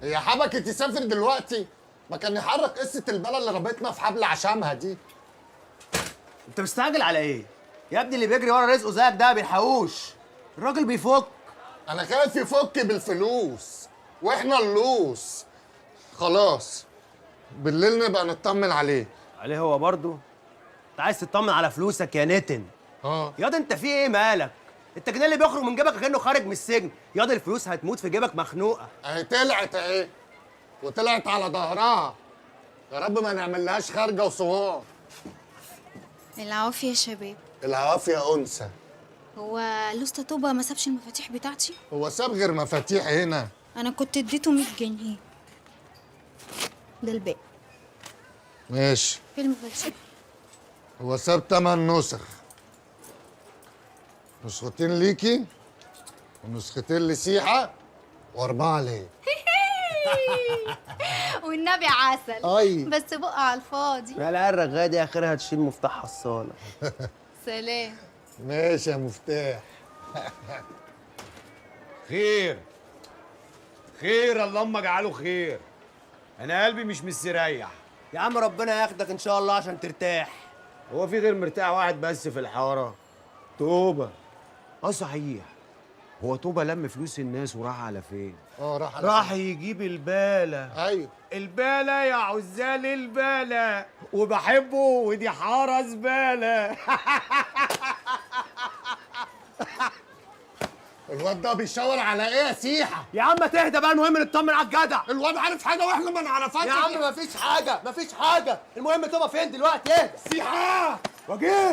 هي حبكت يسافر دلوقتي؟ ما كان يحرك قصه البلا اللي ربيتنا في حبل عشامها دي. انت مستعجل على ايه؟ يا ابني اللي بيجري ورا رزقه زيك ده ما بيلحقوش. الراجل بيفك. انا خايف يفك بالفلوس واحنا اللوس. خلاص بالليل نبقى نطمن عليه. عليه هو برضه؟ انت عايز تطمن على فلوسك يا نتن؟ ياض انت في ايه مالك؟ انت كده اللي بيخرج من جيبك كأنه خارج من السجن، ياض الفلوس هتموت في جيبك مخنوقه. اهي طلعت اهي وطلعت على ظهرها. يا رب ما نعملهاش خارجه وصوار. العافية يا شباب. العافيه يا انثى. هو لوستا طوبة ما سابش المفاتيح بتاعتي؟ هو ساب غير مفاتيح هنا؟ انا كنت اديته 100 جنيه. ده الباقي. ماشي. فين المفاتيح؟ هو ساب 8 نسخ، نسختين ليكي ونسختين لسيحه واربعه ليه. والنبي عسل. أي. بس بقى على الفاضي. العيال الرغايه دي اخرها تشيل مفتاح حصاله. سلام. ماشي يا مفتاح. خير خير، اللهم اجعله خير. انا قلبي مش مستريح. يا عم ربنا ياخدك ان شاء الله عشان ترتاح. هو في غير مرتاح واحد بس في الحاره؟ توبه. صحيح، هو توبه لم فلوس الناس وراح على فين؟ راح يجيب الباله. ايوه الباله يا عزال الباله، وبحبه ودي حاره زباله. الواد ده بيشاور على ايه يا سيحه؟ يا عم تهدى بقى، المهم نطمن على الجدع. الواد عارف حاجه واحنا ما نعرفهاش. يا عم مفيش حاجه، المهم تبقى فين دلوقتي؟ اهدى. سيحه وجيه